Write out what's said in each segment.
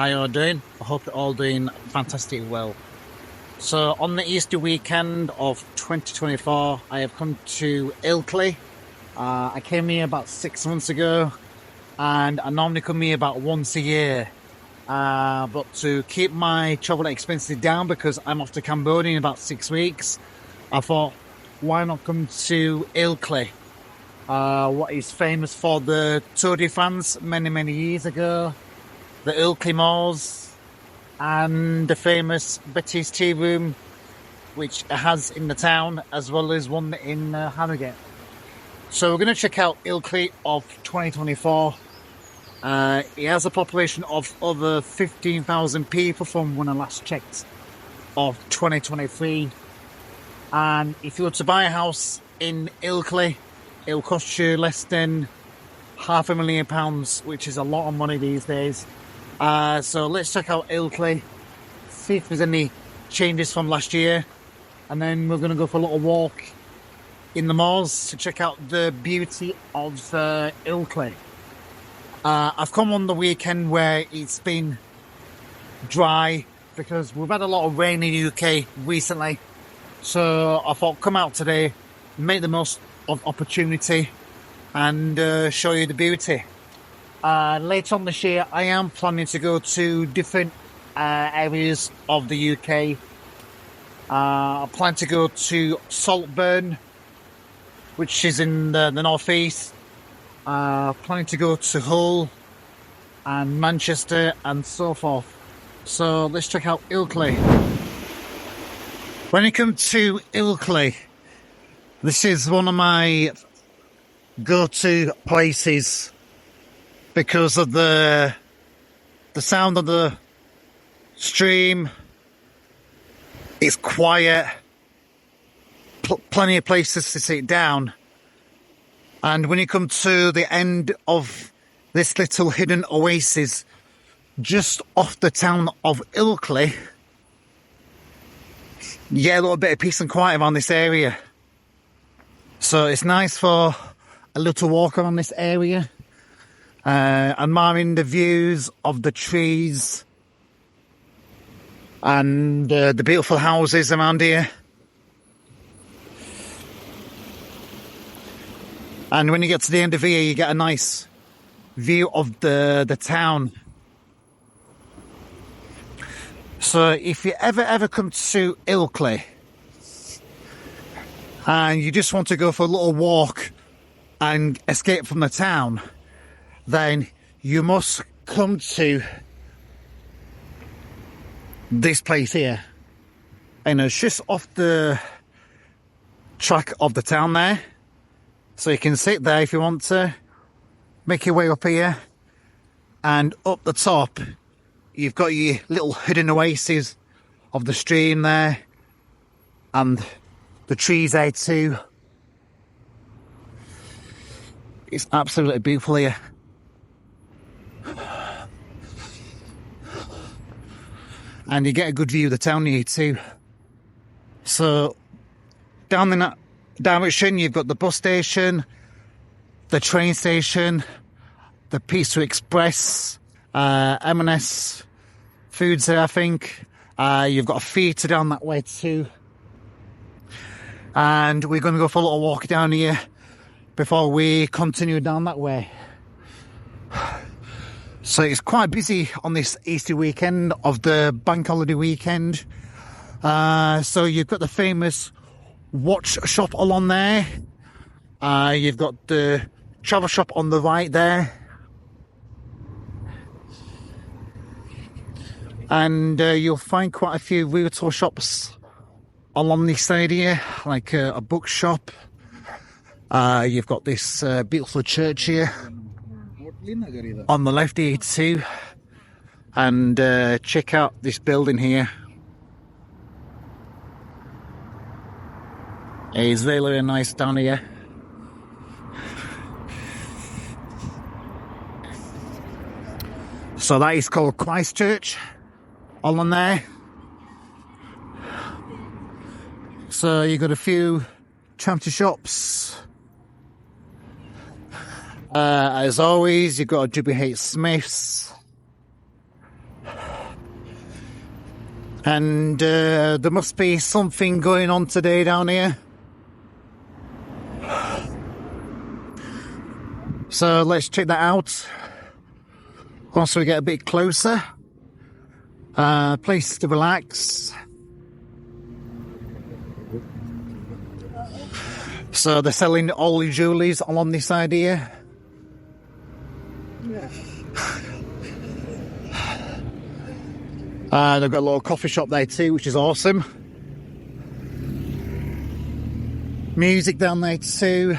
how you're doing? I hope you're all doing fantastic well. So on the Easter weekend of 2024, I have come to Ilkley. I came here about 6 months ago, and I normally come here about once a year. But to keep my travel expenses down, because I'm off to Cambodia in about 6 weeks, I thought, why not come to Ilkley? What is famous for the Tour de France many years ago, the Ilkley Moors, and the famous Betty's Tea Room, which it has in the town, as well as one in Harrogate. So we're going to check out Ilkley of 2024. It has a population of over 15,000 people from when I last checked of 2023. And if you were to buy a house in Ilkley, it will cost you less than £500,000, which is a lot of money these days. So let's check out Ilkley, see if there's any changes from last year, and then we're going to go for a little walk in the moors to check out the beauty of Ilkley. I've come on the weekend where it's been dry because we've had a lot of rain in the UK recently, so I thought come out today, make the most of opportunity and show you the beauty. Later on this year I am planning to go to different areas of the UK. I plan to go to Saltburn, which is in the northeast. Planning to go to Hull and Manchester and so forth. So let's check out Ilkley. When you come to Ilkley, this is one of my go-to places because of the sound of the stream. It's quiet, plenty of places to sit down, and when you come to the end of this little hidden oasis just off the town of Ilkley, you get a little bit of peace and quiet around this area. So it's nice for a little walk around this area, admiring the views of the trees and the beautiful houses around here. And when you get to the end of here, you get a nice view of the town. So if you ever come to Ilkley and you just want to go for a little walk and escape from the town, then you must come to this place here. And it's just off the track of the town there. So you can sit there if you want to, make your way up here, and up the top you've got your little hidden oasis of the stream there, and the trees there too. It's absolutely beautiful here. And you get a good view of the town here too. So down in that direction you've got the bus station, the train station, the Pizza Express, M&S Foods there I think. You've got a theatre down that way too. And we're going to go for a little walk down here before we continue down that way. So it's quite busy on this Easter weekend of the bank holiday weekend. So you've got the famous watch shop along there. You've got the travel shop on the right there. And you'll find quite a few retail shops along this side here, like a bookshop. You've got this beautiful church here on the left here too, and check out this building here. It's really nice down here. So that is called Christchurch along there. So you've got a few charity shops. As always, you've got a WH Smith's. And there must be something going on today down here. So let's check that out. Once we get a bit closer. Place to relax. So they're selling all the jewelleries along this side here. They've got a little coffee shop there too, which is awesome. Music down there too.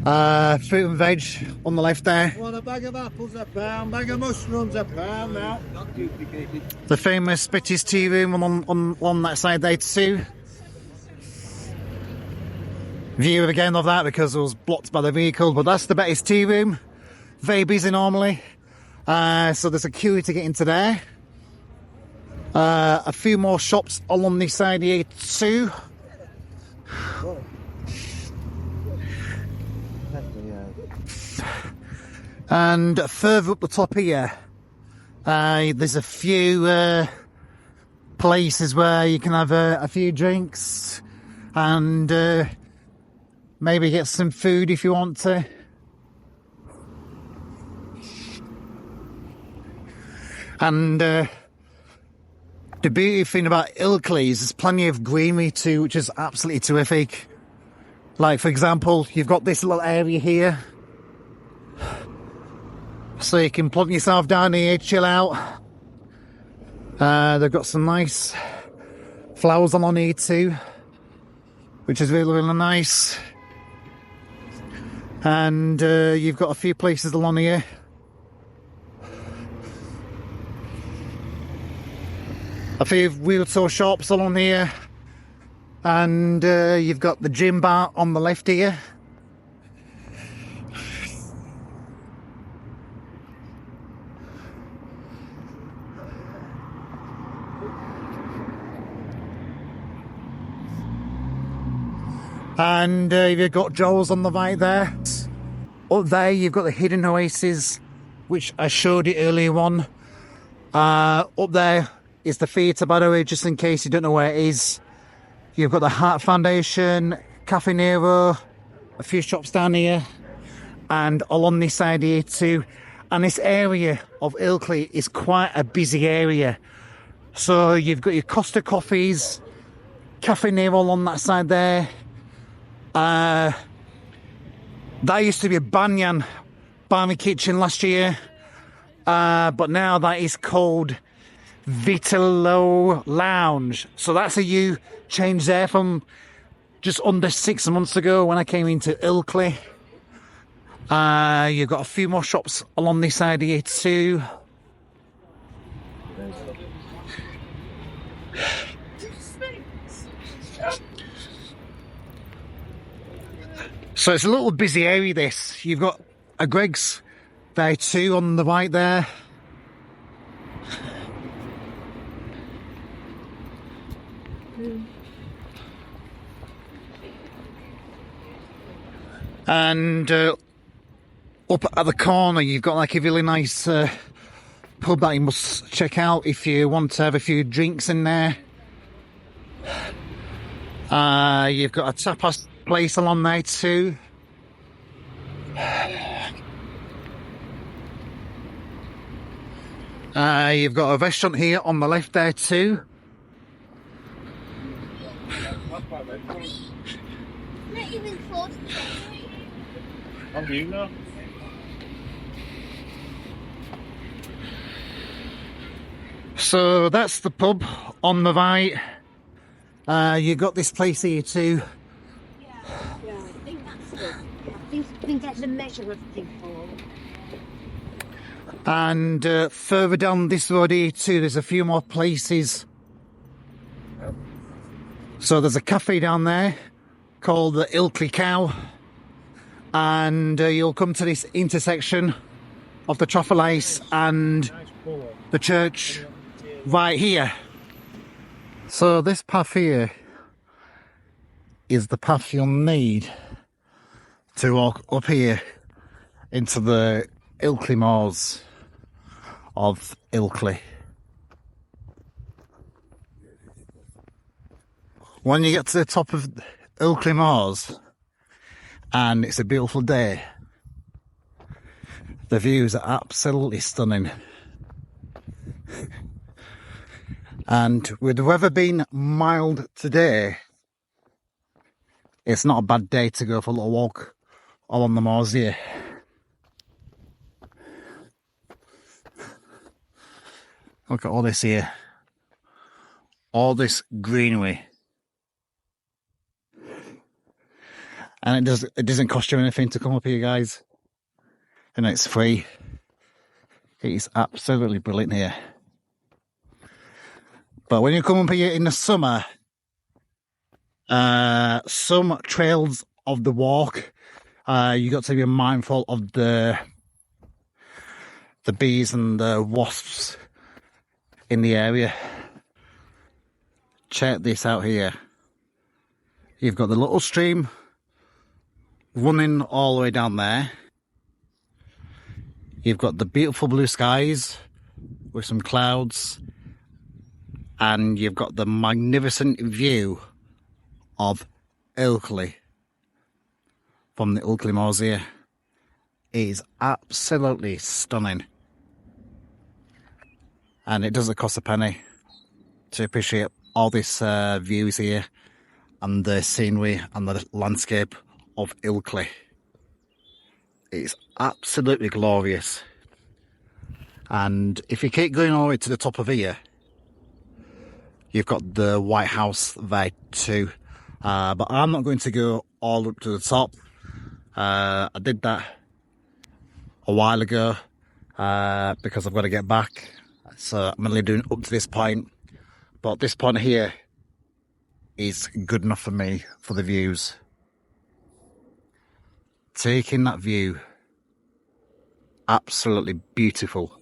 Fruit and veg on the left there. Want a bag of apples a pound, bag of mushrooms a pound now. Not duplicated. The famous Spitty's tea room on that side there too. View again of that because it was blocked by the vehicle, but that's the Betty's tea room. Very busy normally. So there's a queue to get into there. A few more shops along this side here too. And further up the top here, there's a few places where you can have a few drinks and maybe get some food if you want to. And the beauty thing about Ilkley is there's plenty of greenery too, which is absolutely terrific. Like, for example, you've got this little area here. So you can plonk yourself down here, chill out. They've got some nice flowers on here too, which is really, really nice. And you've got a few places along here. A few wheel-toe shops along here. And you've got the gym bar on the left here. And you've got Joel's on the right there. Up there you've got the hidden oasis, which I showed you earlier on. Up there is the theatre, by the way, just in case you don't know where it is. You've got the Heart Foundation, Cafe Nero, a few shops down here, and along this side here too. And this area of Ilkley is quite a busy area. So you've got your Costa Coffees, Cafe Nero on that side there. That used to be a Banyan Barmy Kitchen last year, but now that is called Vitalo Lounge. So that's a new change there from just under 6 months ago when I came into Ilkley. You've got a few more shops along this side here too. So it's a little busy area this. You've got a Greg's there too on the right there. And up at the corner you've got like a really nice pub that you must check out if you want to have a few drinks in there. You've got a tapas place along there too. You've got a restaurant here on the left there too. So that's the pub on the right. You've got this place here too. Yeah, I think that's good. I think that's a measure of people. And further down this road here too, there's a few more places. So there's a cafe down there called the Ilkley Cow. And you'll come to this intersection of the Traffic Lights and the church right here. So this path here is the path you'll need to walk up here into the Ilkley moors of Ilkley. When you get to the top of Ilkley Moors and it's a beautiful day, the views are absolutely stunning. And with the weather being mild today, it's not a bad day to go for a little walk along the moors here. Look at all this here. All this greenery. And it doesn't cost you anything to come up here, guys. And it's free. It is absolutely brilliant here. But when you come up here in the summer, some trails of the walk, you got to be mindful of the bees and the wasps in the area. Check this out here. You've got the little stream running all the way down there. You've got the beautiful blue skies with some clouds, and you've got the magnificent view of Ilkley from the Ilkley Moors here. It is absolutely stunning, and it doesn't cost a penny to appreciate all these views here and the scenery and the landscape of Ilkley. It's absolutely glorious. And if you keep going all the way to the top of here, you've got the White House there too. But I'm not going to go all up to the top. I did that a while ago because I've got to get back. So I'm only doing up to this point. But this point here is good enough for me for the views. Taking that view, absolutely beautiful.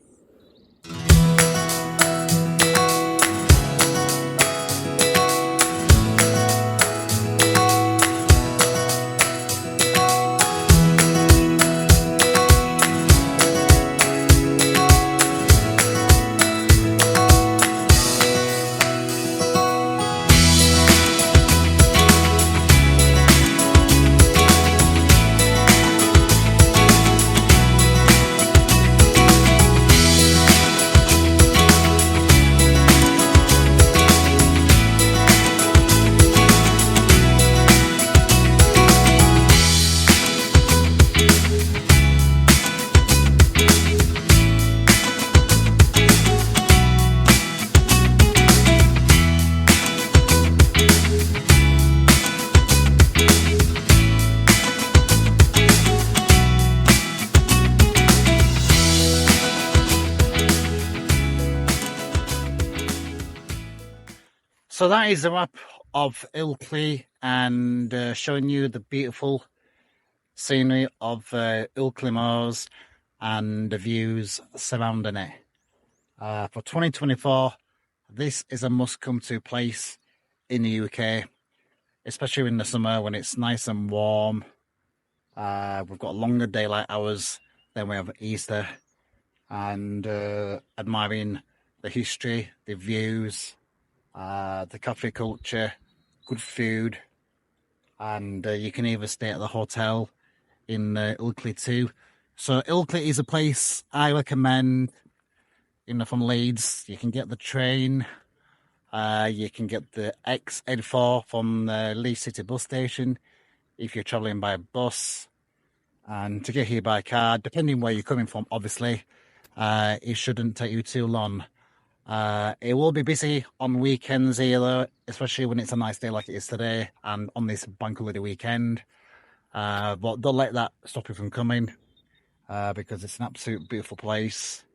So that is the wrap of Ilkley, and showing you the beautiful scenery of Ilkley Moors and the views surrounding it. For 2024, this is a must-come-to place in the UK, especially in the summer when it's nice and warm. We've got longer daylight hours than we have at Easter, and admiring the history, the views, the cafe culture, good food, and you can either stay at the hotel in Ilkley too. So Ilkley is a place I recommend. From Leeds, you can get the train, you can get the X84 from the Leeds City bus station if you're travelling by bus, and to get here by car, depending where you're coming from, obviously, it shouldn't take you too long. It will be busy on weekends here though, especially when it's a nice day like it is today and on this bank holiday weekend. But don't let that stop you from coming, because it's an absolute beautiful place,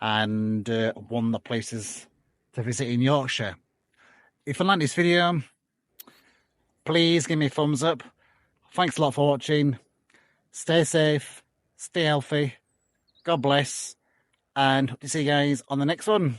and one of the places to visit in Yorkshire. If you like this video, please give me a thumbs up. Thanks a lot for watching. Stay safe, stay healthy, God bless, and hope to see you guys on the next one.